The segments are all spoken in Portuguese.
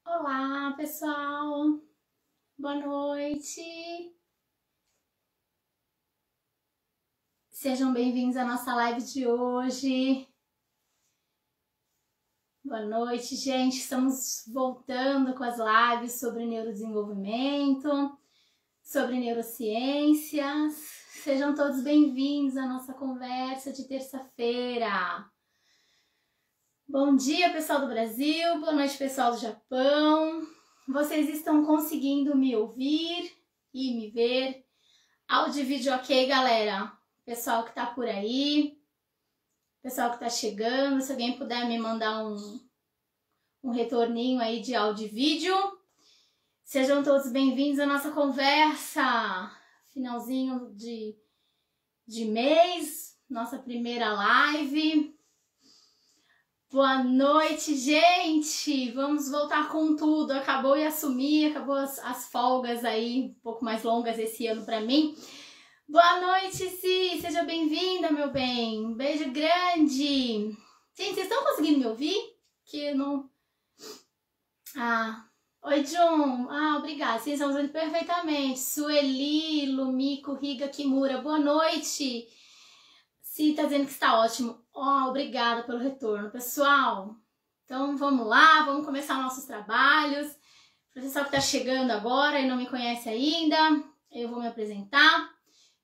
Olá, pessoal! Boa noite! Sejam bem-vindos à nossa live de hoje. Boa noite, gente! Estamos voltando com as lives sobre neurodesenvolvimento, sobre neurociências. Sejam todos bem-vindos à nossa conversa de terça-feira. Bom dia, pessoal do Brasil, boa noite, pessoal do Japão. Vocês estão conseguindo me ouvir e me ver? Áudio e vídeo ok, galera? Pessoal que tá por aí, pessoal que tá chegando, se alguém puder me mandar um retorninho aí de áudio e vídeo. Sejam todos bem-vindos à nossa conversa. Finalzinho de mês, nossa primeira live. Boa noite, gente! Vamos voltar com tudo. Acabou acabou as folgas aí, um pouco mais longas esse ano pra mim. Boa noite, Si! Seja bem-vinda, meu bem! Um beijo grande! Gente, vocês estão conseguindo me ouvir? Que não... Oi, Jun! Obrigada! Vocês estão ouvindo perfeitamente. Sueli, Lumiko, Riga, Kimura, boa noite! Si tá dizendo que está ótimo. Obrigada pelo retorno, pessoal. Então vamos lá, vamos começar nossos trabalhos. Para o pessoal que está chegando agora e não me conhece ainda, eu vou me apresentar.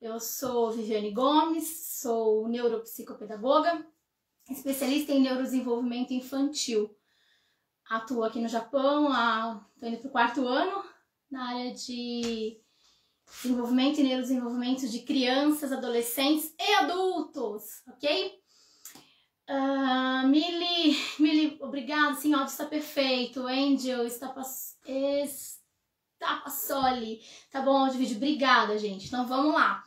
Eu sou Viviane Gomes, sou neuropsicopedagoga, especialista em neurodesenvolvimento infantil. Atuo aqui no Japão, estou indo para o 4º ano, na área de desenvolvimento e neurodesenvolvimento de crianças, adolescentes e adultos, ok? Mili, obrigada, sim, o áudio está perfeito. Angel, Estapasoli, tá bom, áudio vídeo, obrigada, gente. Então vamos lá.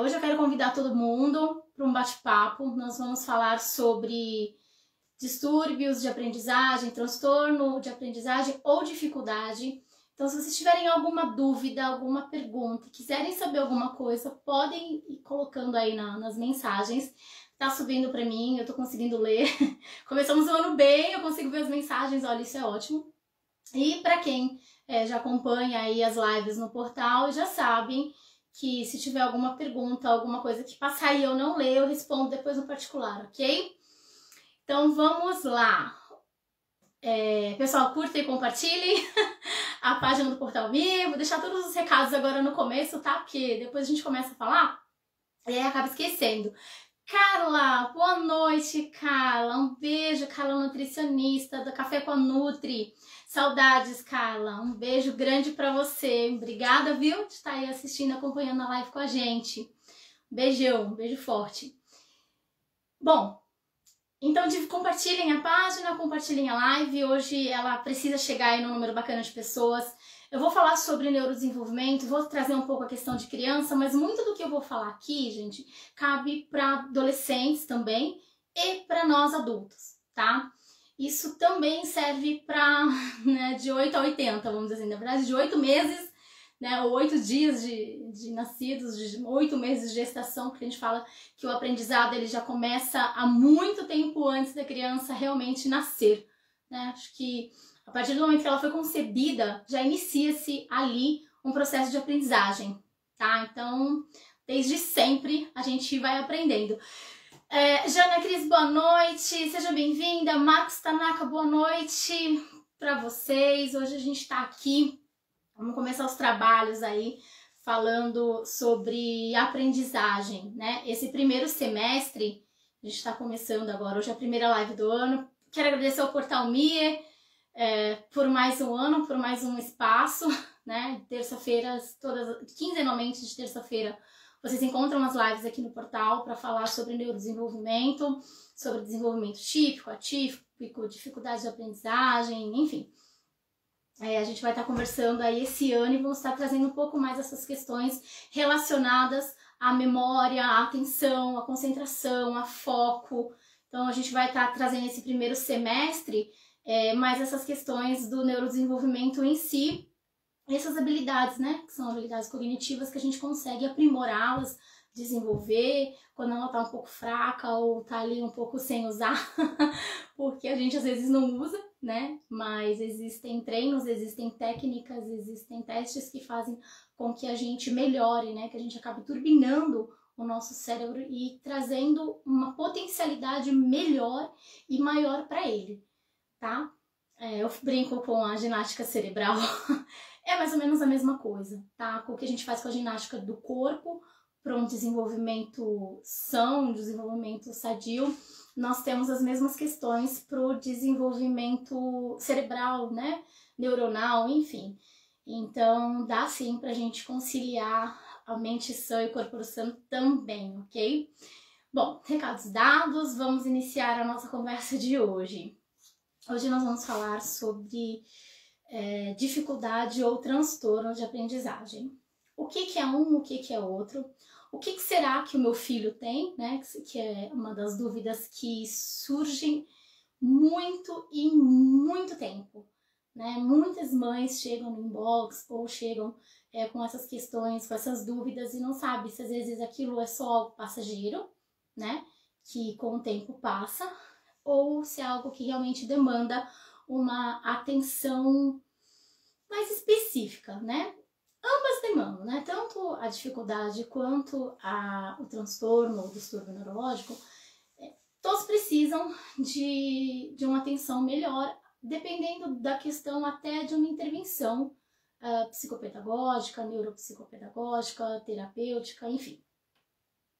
Hoje eu quero convidar todo mundo para um bate-papo. Nós vamos falar sobre distúrbios de aprendizagem, transtorno de aprendizagem ou dificuldade. Então, se vocês tiverem alguma dúvida, alguma pergunta, quiserem saber alguma coisa, podem ir colocando aí nas mensagens. Tá subindo para mim, eu tô conseguindo ler. Começamos o ano bem, eu consigo ver as mensagens, olha, isso é ótimo. E para quem já acompanha aí as lives no portal, já sabem que se tiver alguma pergunta, alguma coisa que passar e eu não ler, eu respondo depois no particular, ok? Então, vamos lá. Pessoal, curtem e compartilhem a página do Portal Me. Vou deixar todos os recados agora no começo, tá? Porque depois a gente começa a falar e aí acaba esquecendo. Carla, boa noite, Carla. Um beijo, Carla, nutricionista do Café com a Nutri. Saudades, Carla. Um beijo grande pra você. Obrigada, viu, de estar aí assistindo, acompanhando a live com a gente. Beijão, um beijo forte. Bom, então compartilhem a página, compartilhem a live. Hoje ela precisa chegar aí num número bacana de pessoas. Eu vou falar sobre neurodesenvolvimento, vou trazer um pouco a questão de criança, mas muito do que eu vou falar aqui, gente, cabe para adolescentes também e para nós adultos, tá? Isso também serve para, né, de 8 a 80, vamos dizer assim, na verdade, de 8 meses, né, ou 8 dias de nascidos, de 8 meses de gestação, que a gente fala que o aprendizado ele já começa há muito tempo antes da criança realmente nascer, né? Acho que a partir do momento que ela foi concebida, já inicia-se ali um processo de aprendizagem, tá? Então, desde sempre a gente vai aprendendo. Jana Cris, boa noite, seja bem-vinda. Marcos Tanaka, boa noite para vocês. Hoje a gente está aqui, vamos começar os trabalhos aí, falando sobre aprendizagem, né? Esse primeiro semestre, a gente está começando agora, hoje é a primeira live do ano. Quero agradecer ao Portal Me, por mais um ano, por mais um espaço, né? Terça-feiras, quinzenalmente de terça-feira, vocês encontram as lives aqui no portal para falar sobre neurodesenvolvimento, sobre desenvolvimento típico, atípico, dificuldade de aprendizagem, enfim. A gente vai estar conversando aí esse ano e vamos estar trazendo um pouco mais essas questões relacionadas à memória, à atenção, à concentração, a foco. Então, a gente vai estar trazendo esse primeiro semestre mais essas questões do neurodesenvolvimento em si, essas habilidades, né, que são habilidades cognitivas que a gente consegue aprimorá-las desenvolver, quando ela tá um pouco fraca ou tá ali um pouco sem usar, porque a gente às vezes não usa, né? Mas existem treinos, existem técnicas, existem testes que fazem com que a gente melhore, né? Que a gente acabe turbinando o nosso cérebro e trazendo uma potencialidade melhor e maior para ele, tá? Eu brinco com a ginástica cerebral, é mais ou menos a mesma coisa, tá? O que a gente faz com a ginástica do corpo para um desenvolvimento são, um desenvolvimento sadio, nós temos as mesmas questões para o desenvolvimento cerebral, né? Neuronal, enfim. Então, dá sim para a gente conciliar a mente sã e o corpo sã também, ok? Bom, recados dados, vamos iniciar a nossa conversa de hoje. Hoje nós vamos falar sobre dificuldade ou transtorno de aprendizagem. O que é um, o que é outro? O que será que o meu filho tem, né? Que é uma das dúvidas que surgem muito e muito tempo, né? Muitas mães chegam no inbox ou chegam com essas questões, com essas dúvidas e não sabe se às vezes aquilo é só algo passageiro, né? Que com o tempo passa, ou se é algo que realmente demanda uma atenção mais específica, né? Ambas demandam, né? Tanto a dificuldade quanto o transtorno ou distúrbio neurológico, todos precisam de uma atenção melhor, dependendo da questão até de uma intervenção psicopedagógica, neuropsicopedagógica, terapêutica, enfim.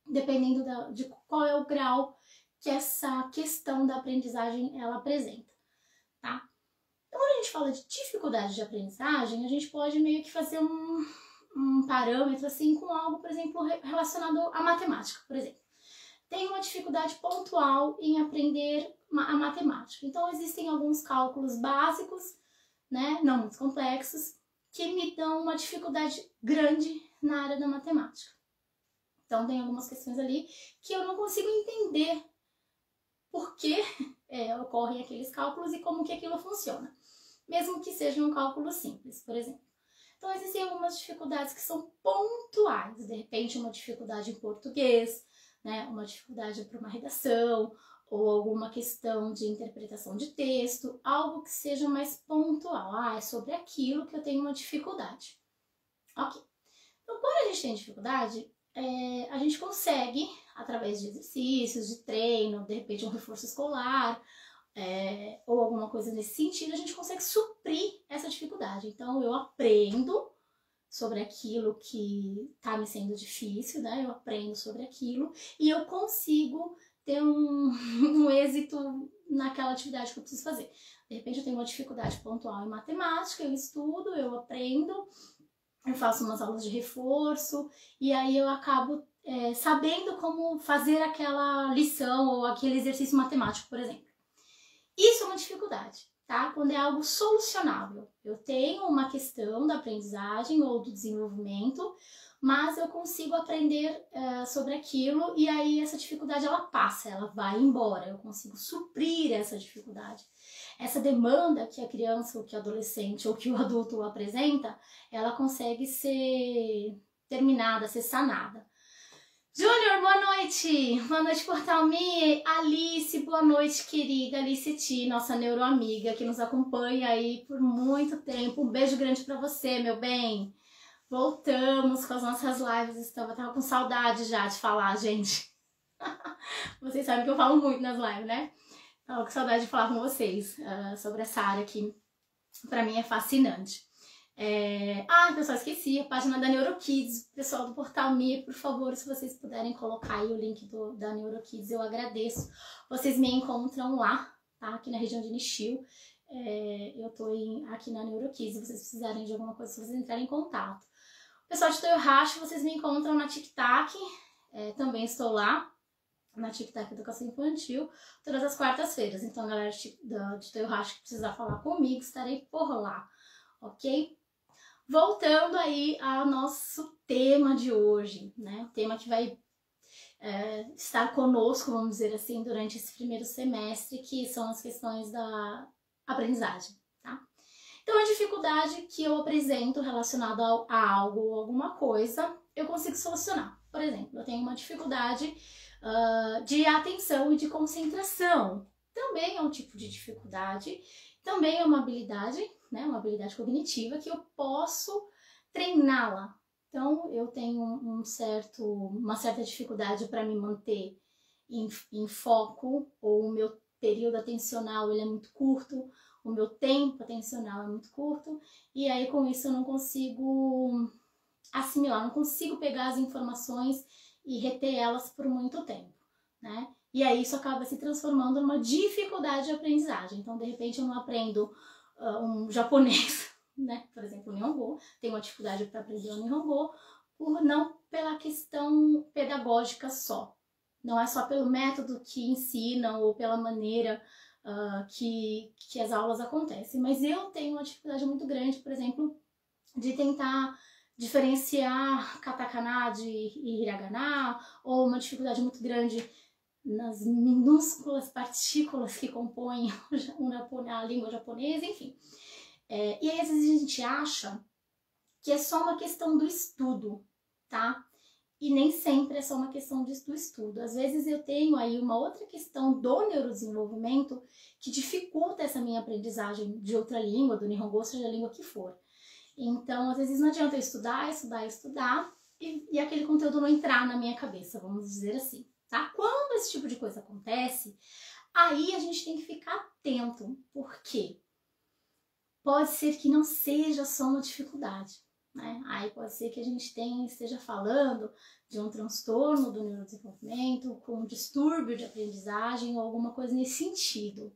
Dependendo de qual é o grau que essa questão da aprendizagem ela apresenta, tá? Então, quando a gente fala de dificuldade de aprendizagem, a gente pode meio que fazer um parâmetro assim com algo, por exemplo, relacionado à matemática, por exemplo. Tem uma dificuldade pontual em aprender a matemática. Então, existem alguns cálculos básicos, né, não muito complexos, que me dão uma dificuldade grande na área da matemática. Então, tem algumas questões ali que eu não consigo entender por que ocorrem aqueles cálculos e como que aquilo funciona. Mesmo que seja um cálculo simples, por exemplo. Então, existem algumas dificuldades que são pontuais. De repente, uma dificuldade em português, né? Uma dificuldade para uma redação, ou alguma questão de interpretação de texto, algo que seja mais pontual. É sobre aquilo que eu tenho uma dificuldade. Ok. Então, quando a gente tem dificuldade, a gente consegue, através de exercícios, de treino, de repente um reforço escolar, ou alguma coisa nesse sentido, a gente consegue suprir essa dificuldade. Então, eu aprendo sobre aquilo que está me sendo difícil, né? Eu aprendo sobre aquilo e eu consigo ter um êxito naquela atividade que eu preciso fazer. De repente, eu tenho uma dificuldade pontual em matemática, eu estudo, eu aprendo, eu faço umas aulas de reforço e aí eu acabo sabendo como fazer aquela lição ou aquele exercício matemático, por exemplo. Isso é uma dificuldade, tá? Quando é algo solucionável. Eu tenho uma questão da aprendizagem ou do desenvolvimento, mas eu consigo aprender sobre aquilo e aí essa dificuldade ela passa, ela vai embora. Eu consigo suprir essa dificuldade. Essa demanda que a criança, ou que o adolescente, ou que o adulto apresenta, ela consegue ser terminada, ser sanada. Júnior, boa noite! Boa noite, Portal Me. Alice, boa noite, querida. Alice Ti, nossa neuroamiga, que nos acompanha aí por muito tempo. Um beijo grande pra você, meu bem. Voltamos com as nossas lives. Tava com saudade já de falar, gente. Vocês sabem que eu falo muito nas lives, né? Tava com saudade de falar com vocês sobre essa área que pra mim é fascinante. Eu só esqueci, a página da NeuroKids, pessoal do Portal Me, por favor, se vocês puderem colocar aí o link da NeuroKids, eu agradeço. Vocês me encontram lá, tá? Aqui na região de Nishio. Eu tô aqui na NeuroKids, se vocês precisarem de alguma coisa, se vocês entrarem em contato. Pessoal de Toyohashi, vocês me encontram na TikTok, também estou lá, na TikTok Educação Infantil, todas as quartas-feiras. Então, galera de Toyohashi que precisar falar comigo, estarei por lá, ok? Voltando aí ao nosso tema de hoje, né? O tema que vai estar conosco, vamos dizer assim, durante esse primeiro semestre, que são as questões da aprendizagem, tá? Então, a dificuldade que eu apresento relacionada a algo ou alguma coisa, eu consigo solucionar. Por exemplo, eu tenho uma dificuldade de atenção e de concentração. Também é um tipo de dificuldade, também é uma habilidade, né, uma habilidade cognitiva que eu posso treiná-la. Então, eu tenho uma certa dificuldade para me manter em foco, ou o meu período atencional ele é muito curto, o meu tempo atencional é muito curto, e aí com isso eu não consigo assimilar, não consigo pegar as informações e reter elas por muito tempo, né? E aí isso acaba se transformando numa dificuldade de aprendizagem. Então, de repente, eu não aprendo um japonês, né? Por exemplo, o Nihongo, tenho uma dificuldade para aprender o Nihongo, não pela questão pedagógica só. Não é só pelo método que ensinam ou pela maneira que as aulas acontecem. Mas eu tenho uma dificuldade muito grande, por exemplo, de tentar diferenciar katakana de hiragana, ou uma dificuldade muito grande nas minúsculas partículas que compõem a língua japonesa, enfim. E aí, às vezes, a gente acha que é só uma questão do estudo, tá? E nem sempre é só uma questão do estudo. Às vezes eu tenho aí uma outra questão do neurodesenvolvimento que dificulta essa minha aprendizagem de outra língua, do Nihongo, seja a língua que for. Então, às vezes não adianta eu estudar e aquele conteúdo não entrar na minha cabeça, vamos dizer assim, tá? Quando esse tipo de coisa acontece, aí a gente tem que ficar atento, porque pode ser que não seja só uma dificuldade, né? Aí pode ser que a gente esteja falando de um transtorno do neurodesenvolvimento, com um distúrbio de aprendizagem ou alguma coisa nesse sentido.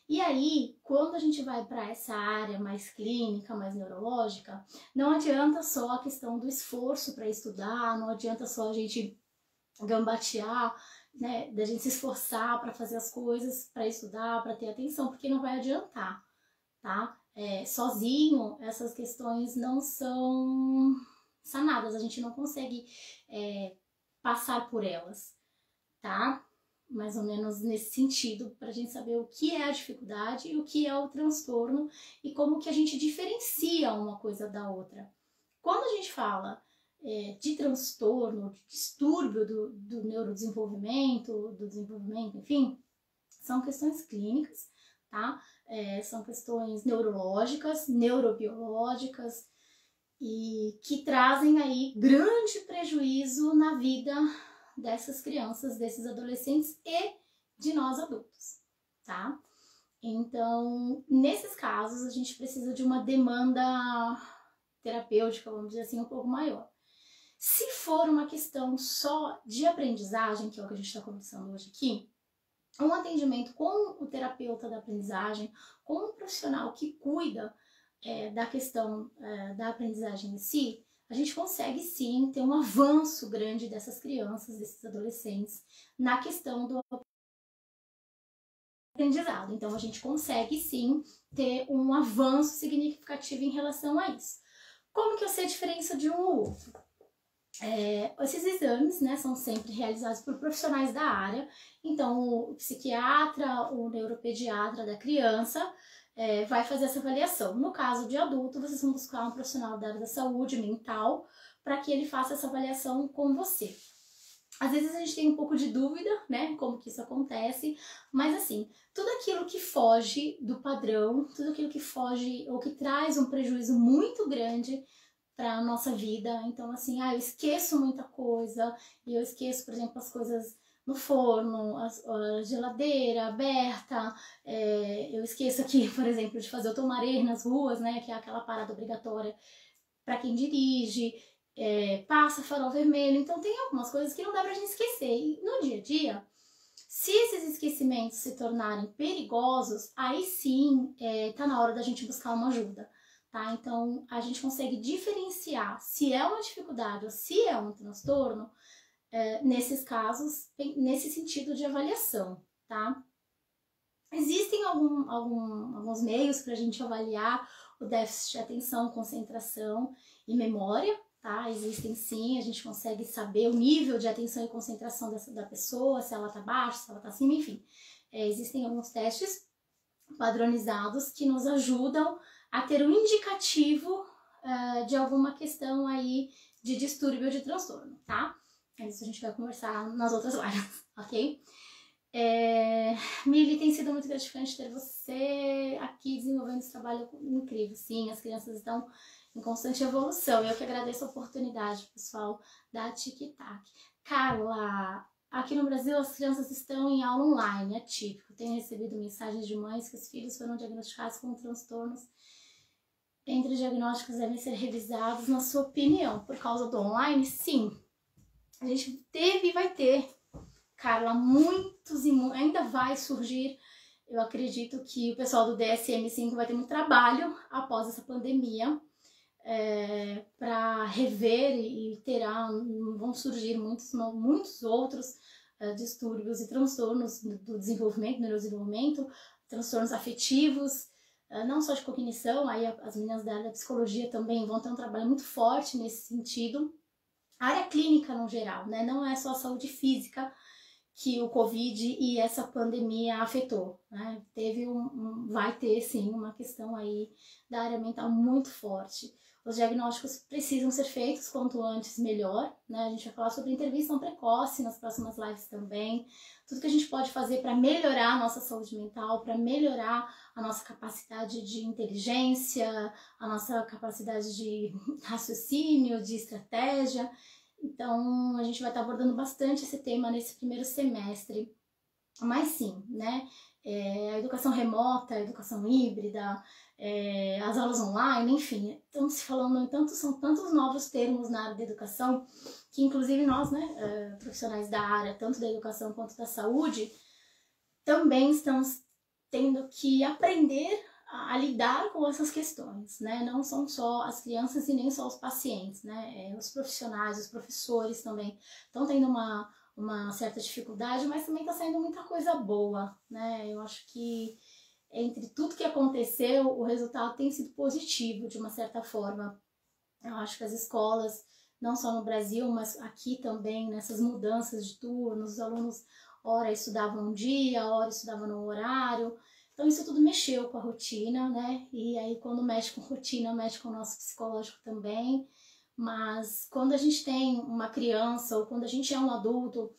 E aí, quando a gente vai para essa área mais clínica, mais neurológica, não adianta só a questão do esforço para estudar, não adianta só a gente gambatear, né, da gente se esforçar para fazer as coisas, para estudar, para ter atenção, porque não vai adiantar, tá? Sozinho, essas questões não são sanadas, a gente não consegue passar por elas, tá? Mais ou menos nesse sentido, para a gente saber o que é a dificuldade e o que é o transtorno e como que a gente diferencia uma coisa da outra. Quando a gente fala de transtorno, de distúrbio do neurodesenvolvimento, do desenvolvimento, enfim, são questões clínicas, tá? São questões neurológicas, neurobiológicas e que trazem aí grande prejuízo na vida dessas crianças, desses adolescentes e de nós adultos, tá? Então, nesses casos, a gente precisa de uma demanda terapêutica, vamos dizer assim, um pouco maior. Se for uma questão só de aprendizagem, que é o que a gente está conversando hoje aqui, um atendimento com o terapeuta da aprendizagem, com um profissional que cuida da questão da aprendizagem em si, a gente consegue sim ter um avanço grande dessas crianças, desses adolescentes, na questão do aprendizado. Então, a gente consegue sim ter um avanço significativo em relação a isso. Como que eu sei a diferença de um ou outro? Esses exames, né, são sempre realizados por profissionais da área. Então, o psiquiatra, o neuropediatra da criança vai fazer essa avaliação. No caso de adulto, vocês vão buscar um profissional da área da saúde mental para que ele faça essa avaliação com você. Às vezes a gente tem um pouco de dúvida, né, como que isso acontece, mas assim, tudo aquilo que foge do padrão, tudo aquilo que foge ou que traz um prejuízo muito grande para a nossa vida, então assim, eu esqueço muita coisa, e eu esqueço, por exemplo, as coisas no forno, a geladeira aberta, eu esqueço aqui, por exemplo, de fazer o tomaré nas ruas, né, que é aquela parada obrigatória para quem dirige, passa farol vermelho, então tem algumas coisas que não dá pra gente esquecer, e no dia a dia, se esses esquecimentos se tornarem perigosos, aí sim tá na hora da gente buscar uma ajuda, tá? Então a gente consegue diferenciar se é uma dificuldade ou se é um transtorno, nesses casos, nesse sentido de avaliação, tá? Existem alguns meios para a gente avaliar o déficit de atenção, concentração e memória, tá? Existem sim, a gente consegue saber o nível de atenção e concentração da pessoa, se ela tá baixa, se ela tá acima, enfim. Existem alguns testes padronizados que nos ajudam a ter um indicativo de alguma questão aí de distúrbio de transtorno, tá? Isso a gente vai conversar nas outras lives, ok? Mili, tem sido muito gratificante ter você aqui desenvolvendo esse trabalho incrível. Sim, as crianças estão em constante evolução. Eu que agradeço a oportunidade, pessoal, da Tic-Tac. Carla, aqui no Brasil as crianças estão em aula online, é típico. Tenho recebido mensagens de mães que os filhos foram diagnosticados com transtornos. Entre os diagnósticos devem ser revisados, na sua opinião, por causa do online? Sim, a gente teve e vai ter, Carla, ainda vai surgir. Eu acredito que o pessoal do DSM-5 vai ter muito trabalho após essa pandemia para rever e vão surgir muitos outros distúrbios e transtornos do desenvolvimento, do neurodesenvolvimento, transtornos afetivos, não só de cognição. Aí as meninas da área da psicologia também vão ter um trabalho muito forte nesse sentido. A área clínica no geral, né? Não é só a saúde física que o Covid e essa pandemia afetou, né? Vai ter sim uma questão aí da área mental muito forte. Os diagnósticos precisam ser feitos quanto antes melhor, né? A gente vai falar sobre intervenção precoce nas próximas lives também. Tudo que a gente pode fazer para melhorar a nossa saúde mental, para melhorar a nossa capacidade de inteligência, a nossa capacidade de raciocínio, de estratégia. Então, a gente vai estar abordando bastante esse tema nesse primeiro semestre. Mas sim, né? A educação remota, a educação híbrida, as aulas online, enfim, estamos se falando são tantos novos termos na área da educação que, inclusive, nós, né, profissionais da área, tanto da educação quanto da saúde, também estamos tendo que aprender a lidar com essas questões, né? Não são só as crianças e nem só os pacientes, né? Os profissionais, os professores também estão tendo uma certa dificuldade, mas também está saindo muita coisa boa, né? Eu acho que entre tudo que aconteceu, o resultado tem sido positivo, de uma certa forma. Eu acho que as escolas, não só no Brasil, mas aqui também, nessas mudanças de turnos, os alunos, ora estudavam um dia, ora estudavam no horário. Então isso tudo mexeu com a rotina, né? E aí quando mexe com rotina, mexe com o nosso psicológico também. Mas quando a gente tem uma criança ou quando a gente é um adulto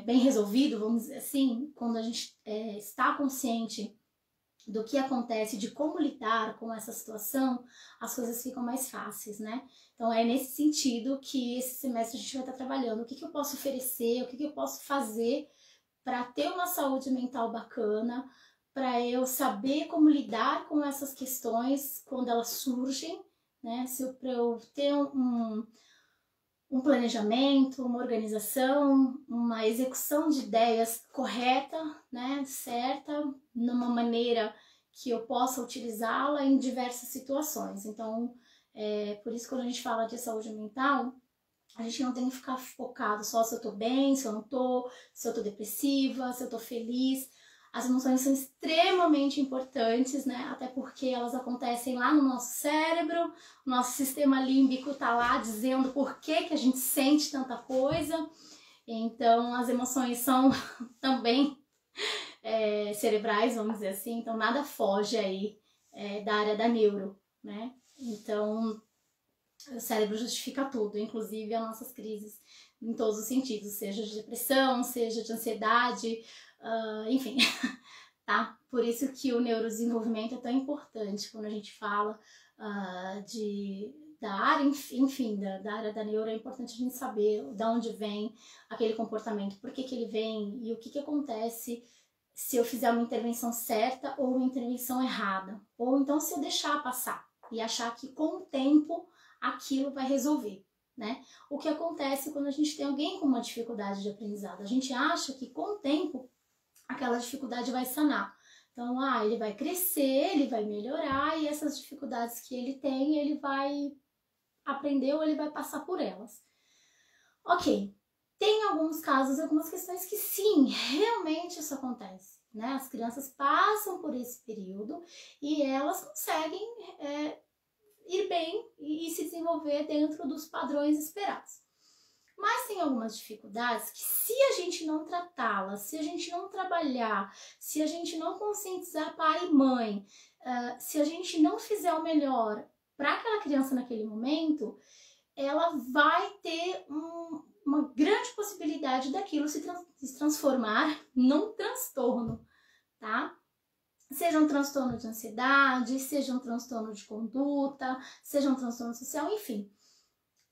bem resolvido, vamos dizer assim, quando a gente está consciente do que acontece, de como lidar com essa situação, as coisas ficam mais fáceis, né? Então é nesse sentido que esse semestre a gente vai estar trabalhando. O que eu posso oferecer, o que eu posso fazer para ter uma saúde mental bacana, para eu saber como lidar com essas questões quando elas surgem, né? Para eu ter um planejamento, uma organização, uma execução de ideias correta, né? Certa, numa maneira que eu possa utilizá-la em diversas situações. Então, por isso quando a gente fala de saúde mental, a gente não tem que ficar focado só se eu tô bem, se eu não tô, se eu tô depressiva, se eu tô feliz. As emoções são extremamente importantes, né? Até porque elas acontecem lá no nosso cérebro, o nosso sistema límbico tá lá dizendo por que a gente sente tanta coisa. Então, as emoções são também cerebrais, vamos dizer assim. Então, nada foge aí da área da neuro, né? Então, o cérebro justifica tudo, inclusive as nossas crises em todos os sentidos, seja de depressão, seja de ansiedade, enfim, tá? Por isso que o neurodesenvolvimento é tão importante quando a gente fala da área, enfim, da área da neuro. É importante a gente saber de onde vem aquele comportamento, por que ele vem e o que acontece se eu fizer uma intervenção certa ou uma intervenção errada, ou então se eu deixar passar e achar que com o tempo aquilo vai resolver, né? O que acontece quando a gente tem alguém com uma dificuldade de aprendizado? A gente acha que com o tempo aquela dificuldade vai sanar. Então, ele vai crescer, ele vai melhorar e essas dificuldades que ele tem, ele vai aprender ou ele vai passar por elas. Ok, tem alguns casos, algumas questões que sim, realmente isso acontece, né? As crianças passam por esse período e elas conseguem ir bem e se desenvolver dentro dos padrões esperados. Mas tem algumas dificuldades que, se a gente não tratá-las, se a gente não trabalhar, se a gente não conscientizar pai e mãe, se a gente não fizer o melhor para aquela criança naquele momento, ela vai ter uma grande possibilidade daquilo se transformar num transtorno, tá? Seja um transtorno de ansiedade, seja um transtorno de conduta, seja um transtorno social, enfim.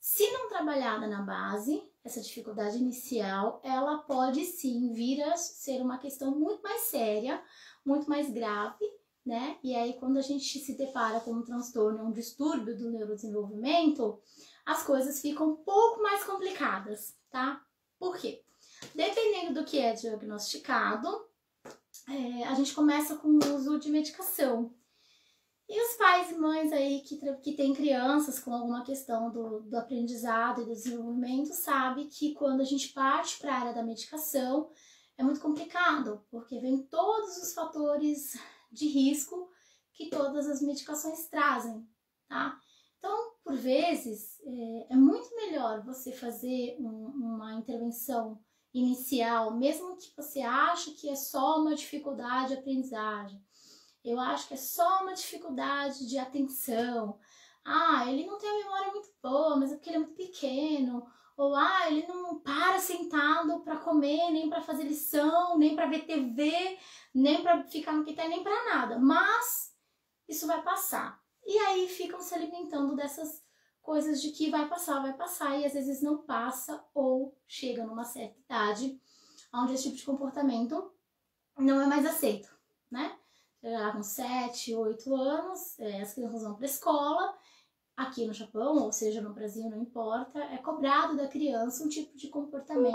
Se não trabalhada na base, essa dificuldade inicial, ela pode sim vir a ser uma questão muito mais séria, muito mais grave, né? E aí, quando a gente se depara com um transtorno, um distúrbio do neurodesenvolvimento, as coisas ficam um pouco mais complicadas, tá? Por quê? Dependendo do que é diagnosticado, a gente começa com o uso de medicação. E os pais e mães aí que têm crianças com alguma questão do aprendizado e do desenvolvimento sabem que quando a gente parte para a área da medicação é muito complicado, porque vem todos os fatores de risco que todas as medicações trazem, tá? Então, por vezes, é muito melhor você fazer uma intervenção inicial, mesmo que você ache que é só uma dificuldade de aprendizagem. Eu acho que é só uma dificuldade de atenção. Ele não tem a memória muito boa, mas é porque ele é muito pequeno. Ou, ele não para sentado para comer, nem para fazer lição, nem para ver TV, nem para ficar no quintal, nem para nada. Mas isso vai passar. E aí ficam se alimentando dessas coisas de que vai passar, e às vezes não passa, ou chega numa certa idade onde esse tipo de comportamento não é mais aceito, né? Já com 7, 8 anos, as crianças vão para a escola, aqui no Japão, ou seja, no Brasil, não importa, é cobrado da criança um tipo de comportamento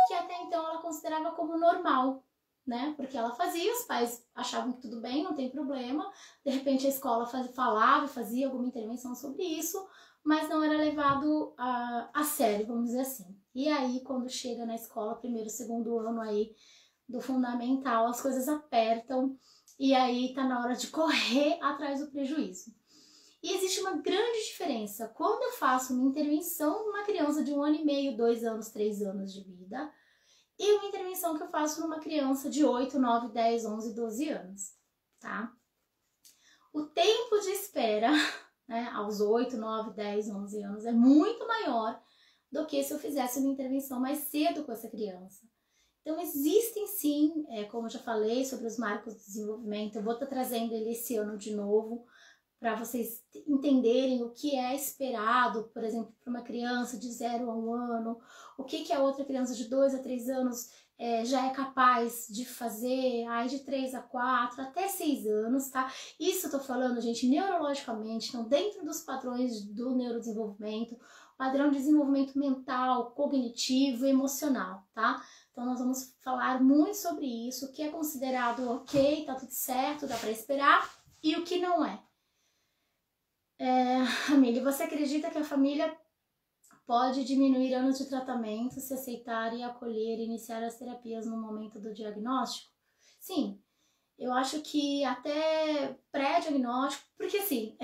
que até então ela considerava como normal, né? Porque ela fazia, os pais achavam que tudo bem, não tem problema, de repente a escola fazia alguma intervenção sobre isso, mas não era levado a sério, vamos dizer assim. E aí, quando chega na escola, primeiro, segundo ano aí do fundamental, as coisas apertam, e aí tá na hora de correr atrás do prejuízo. E existe uma grande diferença quando eu faço uma intervenção numa criança de 1 ano e meio, 2 anos, 3 anos de vida, e uma intervenção que eu faço numa criança de 8, 9, 10, 11, 12 anos, tá? O tempo de espera, né, aos 8, 9, 10, 11 anos é muito maior do que se eu fizesse uma intervenção mais cedo com essa criança. Então, existem sim, como eu já falei, sobre os marcos de desenvolvimento, eu vou estar trazendo ele esse ano de novo, para vocês entenderem o que é esperado, por exemplo, para uma criança de 0 a 1 ano, o que a outra criança de 2 a 3 anos já é capaz de fazer, aí de 3 a 4, até 6 anos, tá? Isso eu tô falando, gente, neurologicamente, então dentro dos padrões do neurodesenvolvimento, padrão de desenvolvimento mental, cognitivo e emocional, tá? Então nós vamos falar muito sobre isso, o que é considerado ok, tá tudo certo, dá para esperar, e o que não é. Amiga, você acredita que a família pode diminuir anos de tratamento se aceitar e acolher e iniciar as terapias no momento do diagnóstico? Sim, eu acho que até pré-diagnóstico, porque assim,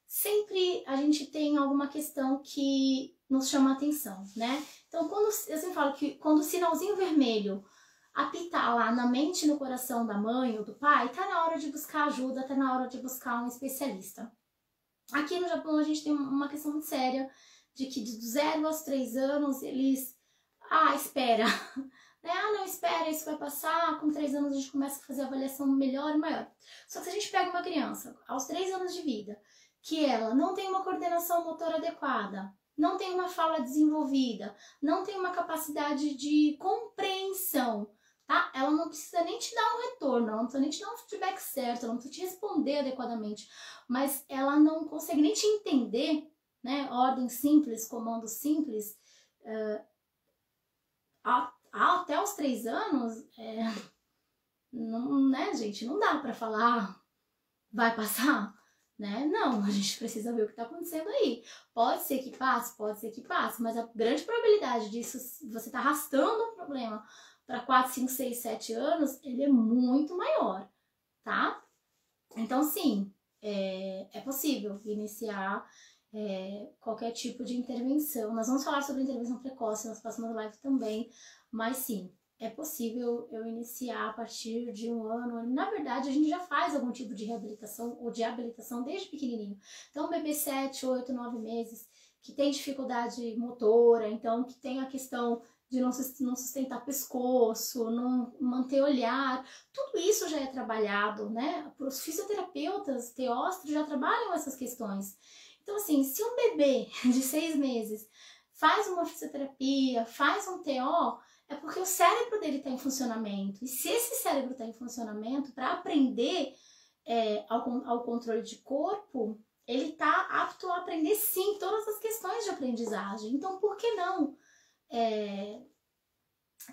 sempre a gente tem alguma questão que nos chama a atenção, né? Então, eu sempre falo que quando o sinalzinho vermelho apitar lá na mente e no coração da mãe ou do pai, tá na hora de buscar ajuda, tá na hora de buscar um especialista. Aqui no Japão a gente tem uma questão muito séria de que de 0 aos 3 anos eles... espera. Né? Não, espera, isso vai passar, com 3 anos a gente começa a fazer avaliação melhor e maior. Só que se a gente pega uma criança aos 3 anos de vida, que ela não tem uma coordenação motora adequada, não tem uma fala desenvolvida, não tem uma capacidade de compreensão, tá? Ela não precisa nem te dar um retorno, ela não precisa nem te dar um feedback certo, ela não precisa te responder adequadamente, mas ela não consegue nem te entender, né? Ordem simples, comando simples, até os 3 anos, não, né, gente? Não dá pra falar, vai passar, né? Não, a gente precisa ver o que tá acontecendo aí. Pode ser que passe, mas a grande probabilidade disso, você tá arrastando um problema para 4, 5, 6, 7 anos, ele é muito maior, tá? Então, sim, é possível iniciar qualquer tipo de intervenção. Nós vamos falar sobre intervenção precoce nas próximas lives também, mas sim, é possível eu iniciar a partir de 1 ano. Na verdade, a gente já faz algum tipo de reabilitação ou de habilitação desde pequenininho. Então, bebê 7, 8, 9 meses, que tem dificuldade motora, então que tem a questão de não sustentar pescoço, não manter olhar, tudo isso já é trabalhado, né? Os fisioterapeutas, teóstros já trabalham essas questões. Então, assim, se um bebê de 6 meses faz uma fisioterapia, faz um TO, é porque o cérebro dele está em funcionamento. E se esse cérebro está em funcionamento, para aprender ao controle de corpo, ele está apto a aprender sim todas as questões de aprendizagem. Então, por que não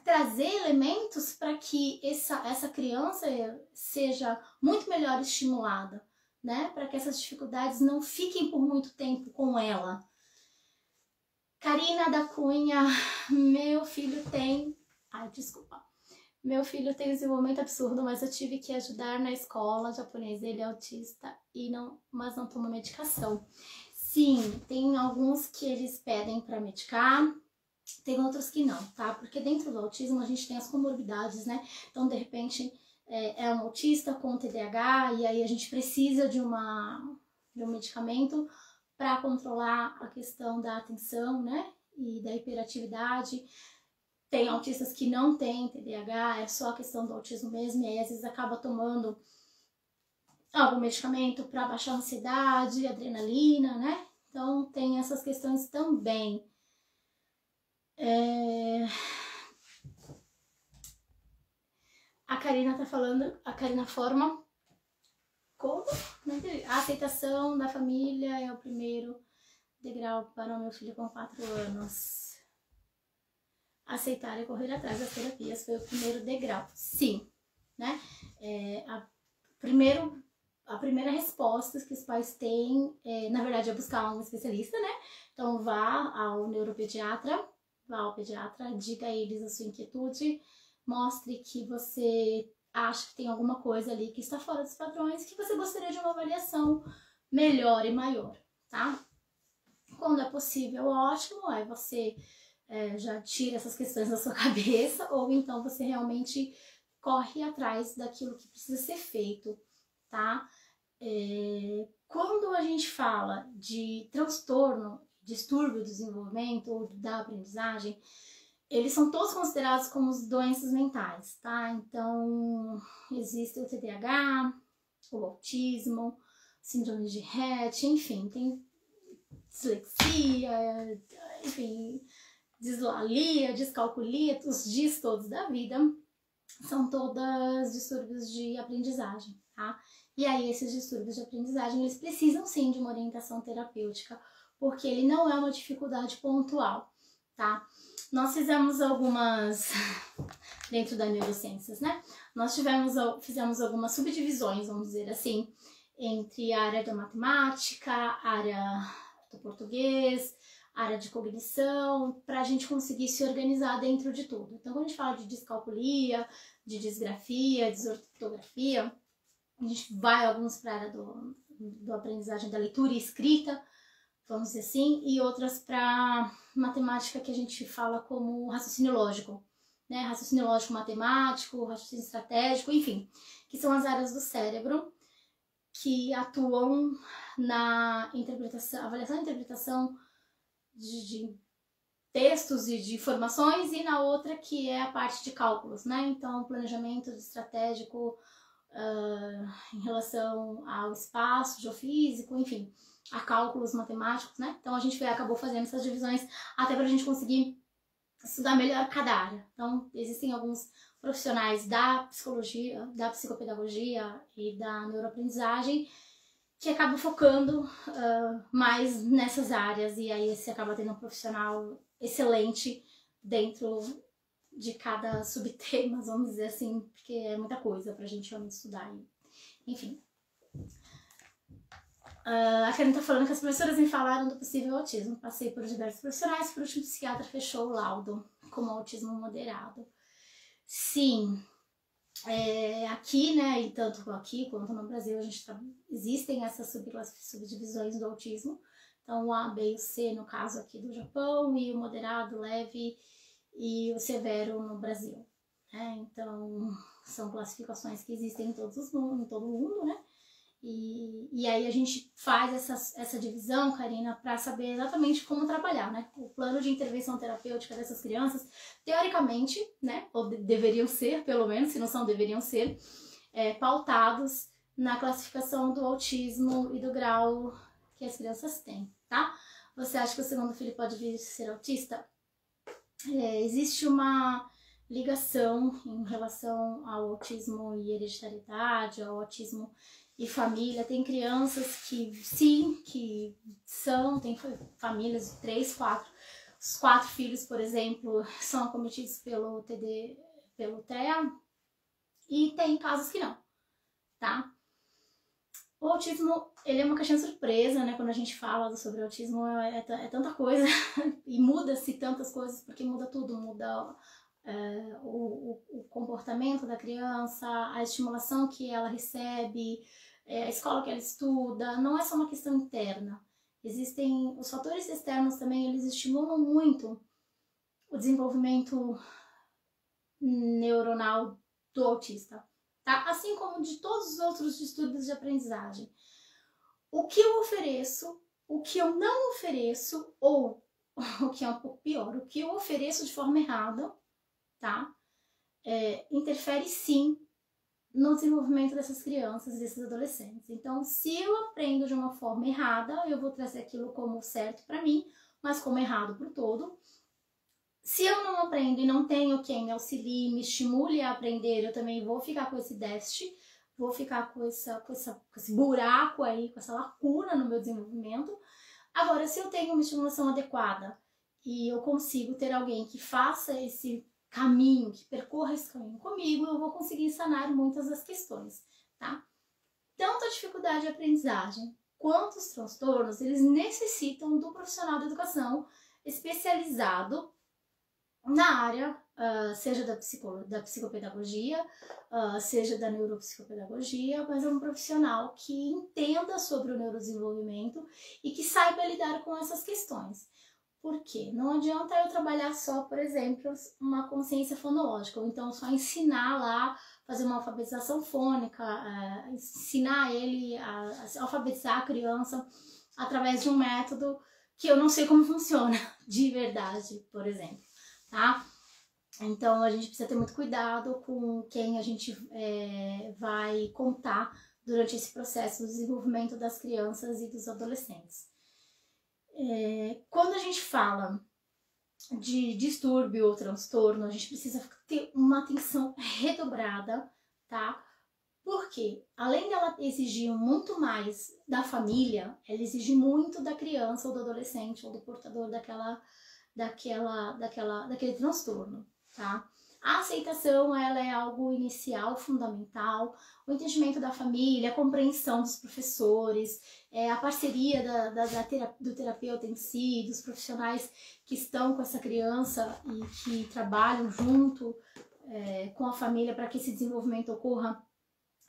trazer elementos para que essa criança seja muito melhor estimulada, né? Para que essas dificuldades não fiquem por muito tempo com ela. Karina da Cunha, meu filho tem... Ai, desculpa. Meu filho tem desenvolvimento absurdo, mas eu tive que ajudar na escola japonesa. Ele é autista mas não toma medicação. Sim, tem alguns que eles pedem para medicar, tem outros que não, tá? Porque dentro do autismo a gente tem as comorbidades, né? Então, de repente, é um autista com TDAH e aí a gente precisa de um medicamento para controlar a questão da atenção, né? E da hiperatividade. Tem autistas que não têm TDAH, é só a questão do autismo mesmo, e aí às vezes acaba tomando algum medicamento para baixar a ansiedade, adrenalina, né? Então tem essas questões também. A Karina tá falando, a Karina forma como? Não entendi. A aceitação da família é o primeiro degrau para o meu filho com 4 anos. Aceitar e correr atrás das terapias foi o primeiro degrau. Sim, né? A primeira resposta que os pais têm, na verdade, é buscar um especialista, né? Então vá ao neuropediatra, vá ao pediatra, diga a eles a sua inquietude, mostre que você acha que tem alguma coisa ali que está fora dos padrões, que você gostaria de uma avaliação melhor e maior, tá? Quando é possível, ótimo, aí você já tira essas questões da sua cabeça, ou então você realmente corre atrás daquilo que precisa ser feito, tá? Quando a gente fala de transtorno, distúrbio do desenvolvimento ou da aprendizagem, eles são todos considerados como doenças mentais, tá? Então, existe o TDAH, o autismo, síndrome de Rett, enfim, tem dislexia, enfim, dislalia, descalculia, os dias todos da vida, são todas distúrbios de aprendizagem, tá? E aí esses distúrbios de aprendizagem, eles precisam sim de uma orientação terapêutica, porque ele não é uma dificuldade pontual, tá? Nós fizemos algumas, dentro da neurociências, né? Nós fizemos algumas subdivisões, vamos dizer assim, entre a área da matemática, a área do português, área de cognição, para a gente conseguir se organizar dentro de tudo. Então, quando a gente fala de descalculia, de disgrafia, desortografia, a gente vai alguns para a área do aprendizagem da leitura e escrita, vamos dizer assim, e outras para matemática que a gente fala como raciocínio lógico, né? Raciocínio lógico matemático, raciocínio estratégico, enfim, que são as áreas do cérebro que atuam na interpretação, avaliação e interpretação de textos e de informações, e na outra que é a parte de cálculos, né? Então, planejamento estratégico em relação ao espaço geofísico, enfim, a cálculos matemáticos, né? Então, a gente acabou fazendo essas divisões até para a gente conseguir estudar melhor cada área. Então, existem alguns profissionais da psicologia, da psicopedagogia e da neuroaprendizagem que acabam focando mais nessas áreas, e aí você acaba tendo um profissional excelente dentro de cada subtema, vamos dizer assim, porque é muita coisa pra gente realmente estudar. Enfim. A Karen tá falando que as professoras me falaram do possível autismo. Passei por diversos profissionais, por último o psiquiatra fechou o laudo como autismo moderado. Sim, aqui, né, e tanto aqui quanto no Brasil, existem essas subdivisões do autismo. Então, o A, B e o C, no caso aqui do Japão, e o moderado, leve e o severo no Brasil. Então, são classificações que existem em todo o mundo, né? E aí a gente faz essa divisão, Karina, para saber exatamente como trabalhar, né? O plano de intervenção terapêutica dessas crianças, teoricamente, né? Ou deveriam ser, pelo menos, se não são, deveriam ser, pautados na classificação do autismo e do grau que as crianças têm, tá? Você acha que o segundo filho pode vir a ser autista? Existe uma ligação em relação ao autismo e hereditariedade, ao autismo e família. Tem crianças que sim, que são, tem famílias de 3, 4, os 4 filhos, por exemplo, são acometidos pelo TEA, e tem casos que não, tá? O autismo, ele é uma caixinha surpresa, né? Quando a gente fala sobre o autismo, é tanta coisa e muda-se tantas coisas, porque muda tudo, muda o comportamento da criança, a estimulação que ela recebe, a escola que ela estuda. Não é só uma questão interna. Existem os fatores externos também, eles estimulam muito o desenvolvimento neuronal do autista, tá? Assim como de todos os outros distúrbios de aprendizagem. O que eu ofereço, o que eu não ofereço, ou o que é um pouco pior, o que eu ofereço de forma errada, tá? Interfere sim no desenvolvimento dessas crianças, desses adolescentes. Então, se eu aprendo de uma forma errada, eu vou trazer aquilo como certo para mim, mas como errado para o todo. Se eu não aprendo e não tenho quem me auxilie, me estimule a aprender, eu também vou ficar com esse déficit, vou ficar com esse buraco aí, com essa lacuna no meu desenvolvimento. Agora, se eu tenho uma estimulação adequada e eu consigo ter alguém que faça esse caminho, que percorra esse caminho comigo, eu vou conseguir sanar muitas das questões, tá? Tanto a dificuldade de aprendizagem quanto os transtornos, eles necessitam do profissional da educação especializado na área, seja da psicopedagogia, seja da neuropsicopedagogia, mas é um profissional que entenda sobre o neurodesenvolvimento e que saiba lidar com essas questões. Por quê? Não adianta eu trabalhar só, por exemplo, uma consciência fonológica, ou então só ensinar lá, fazer uma alfabetização fônica, ensinar ele a alfabetizar a criança através de um método que eu não sei como funciona de verdade, por exemplo, tá? Então a gente precisa ter muito cuidado com quem a gente vai contar durante esse processo do desenvolvimento das crianças e dos adolescentes. Quando a gente fala de distúrbio ou transtorno, a gente precisa ter uma atenção redobrada, tá? Porque, além dela exigir muito mais da família, ela exige muito da criança ou do adolescente ou do portador daquele transtorno, tá? A aceitação, ela é algo inicial, fundamental, o entendimento da família, a compreensão dos professores, a parceria do terapeuta em si, dos profissionais que estão com essa criança e que trabalham junto com a família para que esse desenvolvimento ocorra,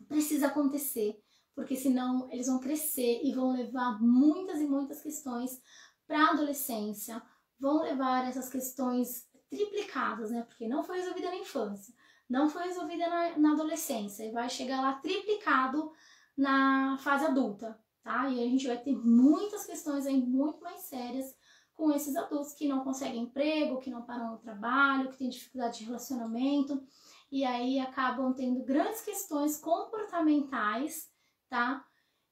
precisa acontecer, porque senão eles vão crescer e vão levar muitas e muitas questões para a adolescência, vão levar essas questões triplicadas, né? Porque não foi resolvida na infância, não foi resolvida na adolescência, e vai chegar lá triplicado na fase adulta, tá? E a gente vai ter muitas questões aí muito mais sérias com esses adultos que não conseguem emprego, que não param no trabalho, que têm dificuldade de relacionamento, e aí acabam tendo grandes questões comportamentais, tá?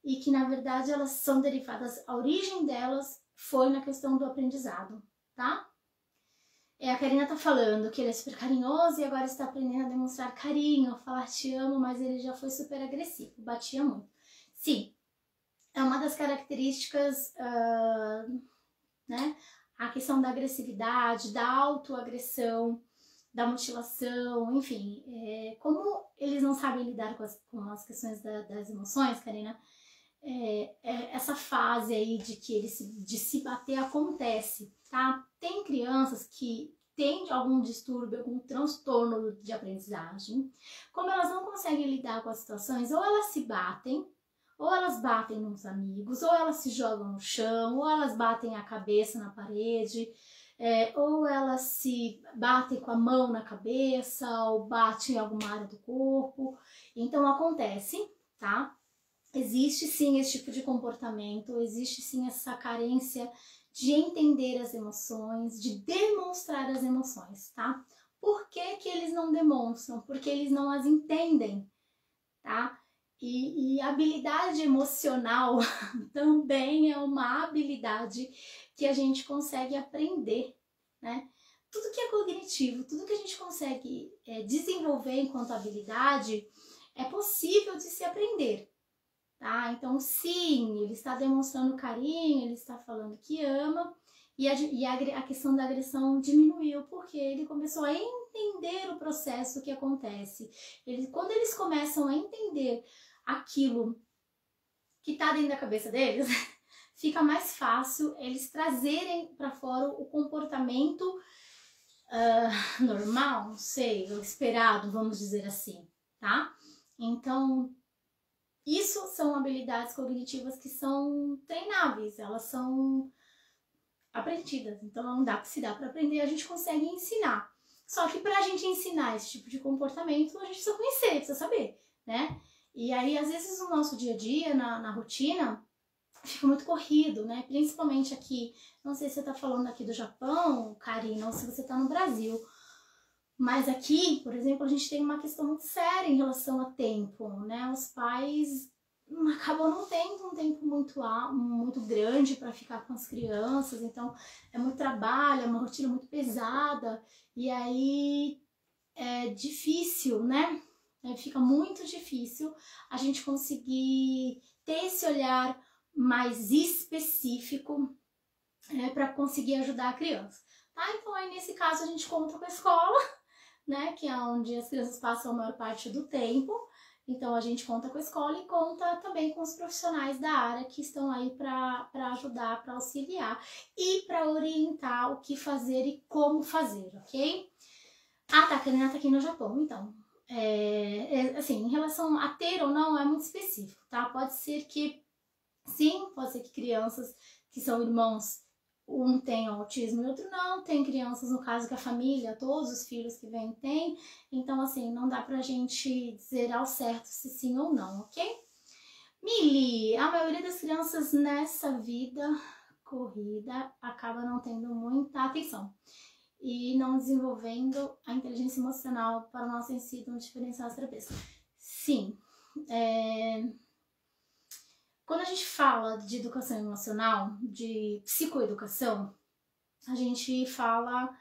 E que na verdade elas são derivadas, a origem delas foi na questão do aprendizado, tá? A Karina tá falando que ele é super carinhoso e agora está aprendendo a demonstrar carinho, a falar te amo, mas ele já foi super agressivo, batia muito. Sim, é uma das características, né? A questão da agressividade, da autoagressão, da mutilação, enfim. Como eles não sabem lidar com as questões das emoções, Karina, essa fase aí de se bater acontece, tá? Tem crianças que têm algum distúrbio, algum transtorno de aprendizagem. Como elas não conseguem lidar com as situações, ou elas se batem, ou elas batem nos amigos, ou elas se jogam no chão, ou elas batem a cabeça na parede, ou elas se batem com a mão na cabeça, ou batem em alguma área do corpo. Então acontece, tá? existe sim esse tipo de comportamento, existe sim essa carência de entender as emoções, de demonstrar as emoções, tá? Por que que eles não demonstram? Porque eles não as entendem, tá? E habilidade emocional também é uma habilidade que a gente consegue aprender, né? Tudo que é cognitivo, tudo que a gente consegue desenvolver enquanto habilidade é possível de se aprender, tá? Então, sim, ele está demonstrando carinho, ele está falando que ama, e a questão da agressão diminuiu, porque ele começou a entender o processo que acontece. Quando eles começam a entender aquilo que está dentro da cabeça deles, fica mais fácil eles trazerem para fora o comportamento normal, não sei, o esperado, vamos dizer assim, tá? Então, isso são habilidades cognitivas que são treináveis, elas são aprendidas, então não dá se dá para aprender, a gente consegue ensinar. Só que para a gente ensinar esse tipo de comportamento, a gente precisa conhecer, precisa saber, né? E aí, às vezes, no nosso dia a dia, na rotina, fica muito corrido, né? Principalmente aqui, não sei se você tá falando aqui do Japão, Karina, ou se você tá no Brasil. Mas aqui, por exemplo, a gente tem uma questão muito séria em relação a tempo, né? Os pais acabam não tendo um tempo muito grande para ficar com as crianças, então é muito trabalho, é uma rotina muito pesada, e aí é difícil, né? Fica muito difícil a gente conseguir ter esse olhar mais específico para conseguir ajudar a criança. Tá? Então aí nesse caso a gente conta com a escola, né, que é onde as crianças passam a maior parte do tempo. Então a gente conta com a escola e conta também com os profissionais da área que estão aí para ajudar, para auxiliar e para orientar o que fazer e como fazer, ok? Ah, tá, a Karina tá aqui no Japão, então. Assim, em relação a ter ou não, é muito específico, tá? Pode ser que, sim, pode ser que crianças que são irmãos, um tem autismo e outro não, tem crianças, no caso que a família, todos os filhos que vêm têm, então, assim, não dá pra gente dizer ao certo se sim ou não, ok? Mili, a maioria das crianças nessa vida corrida acaba não tendo muita atenção e não desenvolvendo a inteligência emocional para o nosso ensino diferencial terapêutico. Sim, quando a gente fala de educação emocional, de psicoeducação, a gente fala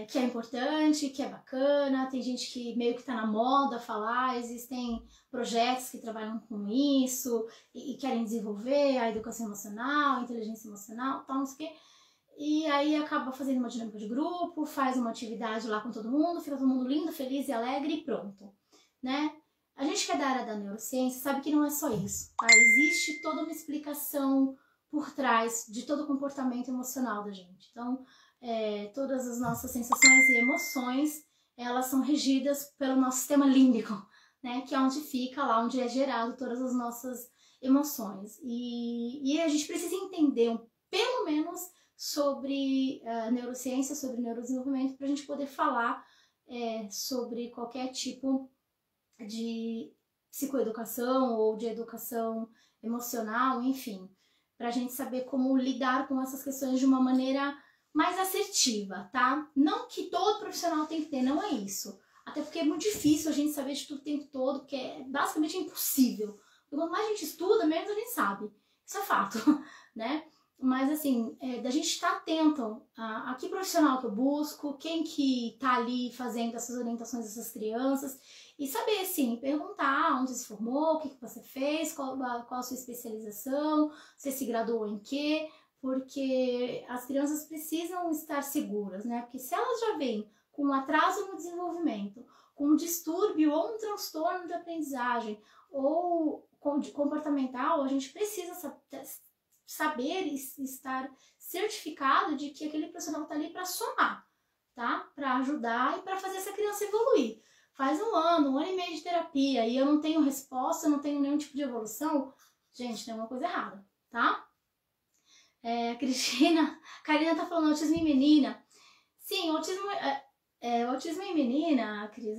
que é importante, que é bacana, tem gente que meio que tá na moda falar, existem projetos que trabalham com isso e querem desenvolver a educação emocional, a inteligência emocional, tal, não sei o quê. E aí acaba fazendo uma dinâmica de grupo, faz uma atividade lá com todo mundo, fica todo mundo lindo, feliz e alegre e pronto, né? A gente que é da área da neurociência sabe que não é só isso, tá? Existe toda uma explicação por trás de todo o comportamento emocional da gente. Então, todas as nossas sensações e emoções, elas são regidas pelo nosso sistema límbico, né? Que é onde fica lá, onde é gerado todas as nossas emoções. E a gente precisa entender, pelo menos, sobre neurociência, sobre neurodesenvolvimento, para a gente poder falar sobre qualquer tipo de psicoeducação ou de educação emocional, enfim, para a gente saber como lidar com essas questões de uma maneira mais assertiva, tá? Não que todo profissional tem que ter, não é isso. Até porque é muito difícil a gente saber de tudo o tempo todo, porque é basicamente impossível. E quanto mais a gente estuda, menos a gente sabe. Isso é fato, né? Mas assim, da gente estar atento a que profissional que eu busco, quem que tá ali fazendo essas orientações dessas crianças, e saber, assim, perguntar onde se formou, o que você fez, qual a sua especialização, você se graduou em quê, porque as crianças precisam estar seguras, né? Porque se elas já vêm com um atraso no desenvolvimento, com um distúrbio ou um transtorno de aprendizagem, ou comportamental, a gente precisa saber e estar certificado de que aquele profissional está ali para somar, tá? Para ajudar e para fazer essa criança evoluir. Faz um ano e meio de terapia e eu não tenho resposta, eu não tenho nenhum tipo de evolução, gente, tem alguma coisa errada, tá? Karina tá falando autismo em menina. Sim, autismo em menina, Cris,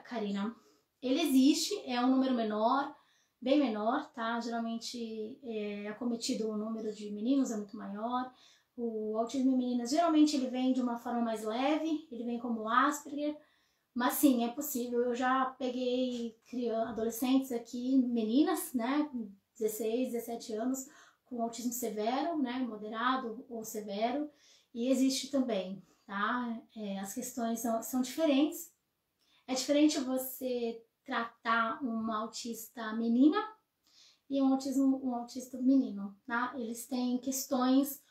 Karina, ele existe, é um número menor, bem menor, tá? Geralmente acometido o número de meninos é muito maior. O autismo em meninas, geralmente ele vem de uma forma mais leve, ele vem como Asperger, mas sim, é possível. Eu já peguei adolescentes aqui, meninas, né, 16, 17 anos, com autismo severo, né, moderado ou severo, e existe também, tá? As questões são diferentes. É diferente você tratar uma autista menina e um autista menino, tá? Eles têm questões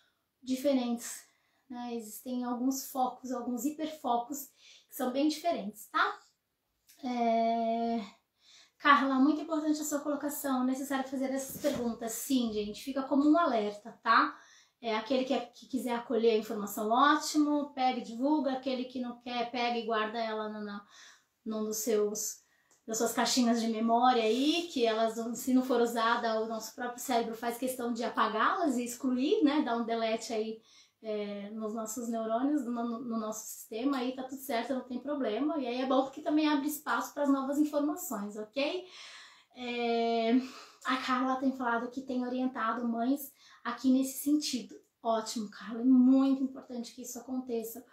diferentes, né? Existem alguns focos, alguns hiperfocos que são bem diferentes, tá? Carla, muito importante a sua colocação, necessário fazer essas perguntas. Sim, gente, fica como um alerta, tá? Aquele que quiser acolher a informação, ótimo, pega e divulga. Aquele que não quer, pega e guarda ela num das suas caixinhas de memória aí, que elas, se não for usada, o nosso próprio cérebro faz questão de apagá-las e excluir, né? Dar um delete aí nos nossos neurônios, no nosso sistema, aí tá tudo certo, não tem problema. E aí é bom porque também abre espaço para as novas informações, ok? A Carla tem falado que tem orientado mães aqui nesse sentido. Ótimo, Carla, é muito importante que isso aconteça,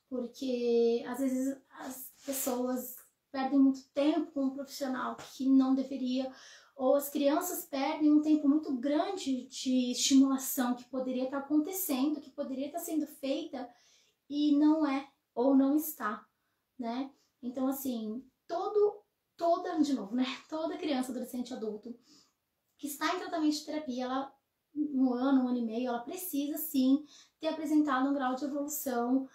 porque às vezes as pessoas perdem muito tempo com um profissional que não deveria, ou as crianças perdem um tempo muito grande de estimulação que poderia estar acontecendo, que poderia estar sendo feita e não é, ou não está, né? Então, assim, toda criança, adolescente, adulto que está em tratamento de terapia, ela, um ano e meio, ela precisa sim ter apresentado um grau de evolução,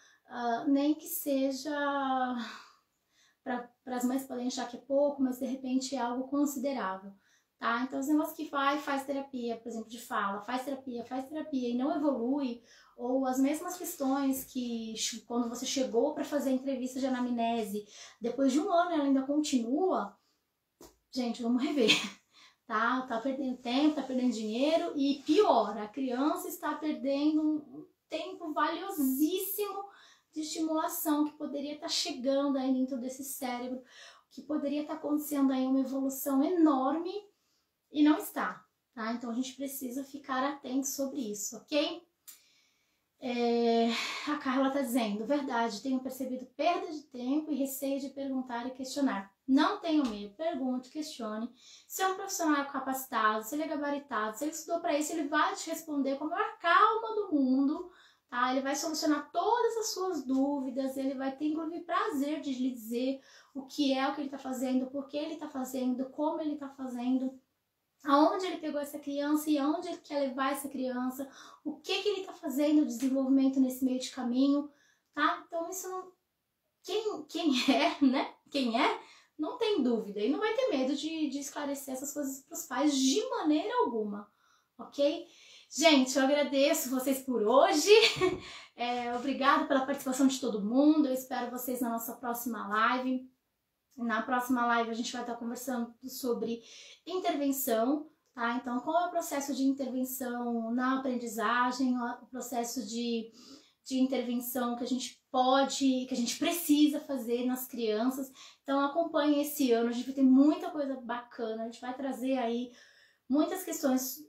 nem que seja, para as mães podem achar que é pouco, mas de repente é algo considerável, tá? Então, os negócios que faz terapia, por exemplo, de fala, faz terapia e não evolui, ou as mesmas questões que quando você chegou para fazer a entrevista de anamnese, depois de um ano ela ainda continua, gente, vamos rever. Tá perdendo tempo, tá perdendo dinheiro e pior, a criança está perdendo um tempo valiosíssimo de estimulação que poderia estar chegando aí dentro desse cérebro, que poderia estar acontecendo aí uma evolução enorme e não está, tá? Então a gente precisa ficar atento sobre isso, ok? A Carla tá dizendo, verdade, tenho percebido perda de tempo e receio de perguntar e questionar. Não tenho medo, pergunte, questione. Se é um profissional capacitado, se ele é gabaritado, se ele estudou para isso, ele vai te responder com a maior calma do mundo, tá? Ele vai solucionar todas as suas dúvidas, ele vai ter, inclusive, prazer de lhe dizer o que ele tá fazendo, por que ele tá fazendo, como ele tá fazendo, aonde ele pegou essa criança e aonde ele quer levar essa criança, o que ele tá fazendo, o desenvolvimento nesse meio de caminho, tá? Então, isso não... Quem é, não tem dúvida e não vai ter medo de esclarecer essas coisas para os pais de maneira alguma, ok? Gente, eu agradeço vocês por hoje, obrigada pela participação de todo mundo, eu espero vocês na nossa próxima live. Na próxima live a gente vai estar conversando sobre intervenção, tá? Então, qual é o processo de intervenção na aprendizagem, o processo de intervenção que a gente precisa fazer nas crianças. Então acompanhe esse ano, a gente vai ter muita coisa bacana, a gente vai trazer aí muitas questões,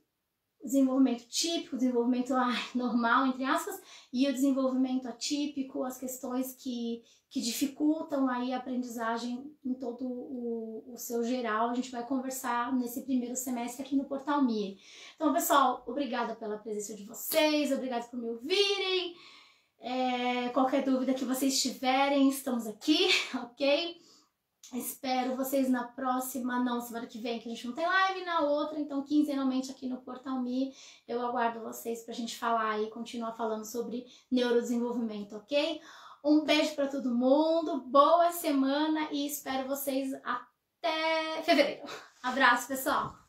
desenvolvimento típico, desenvolvimento normal, entre aspas, e o desenvolvimento atípico, as questões que dificultam aí a aprendizagem em todo o seu geral. A gente vai conversar nesse primeiro semestre aqui no Portal Me. Então, pessoal, obrigada pela presença de vocês, obrigada por me ouvirem. Qualquer dúvida que vocês tiverem, estamos aqui, ok? Espero vocês na próxima, semana que vem, que a gente não tem live, na outra, então quinzenalmente aqui no Portal Me, eu aguardo vocês pra gente falar e continuar falando sobre neurodesenvolvimento, ok? Um beijo pra todo mundo, boa semana e espero vocês até fevereiro. Abraço, pessoal!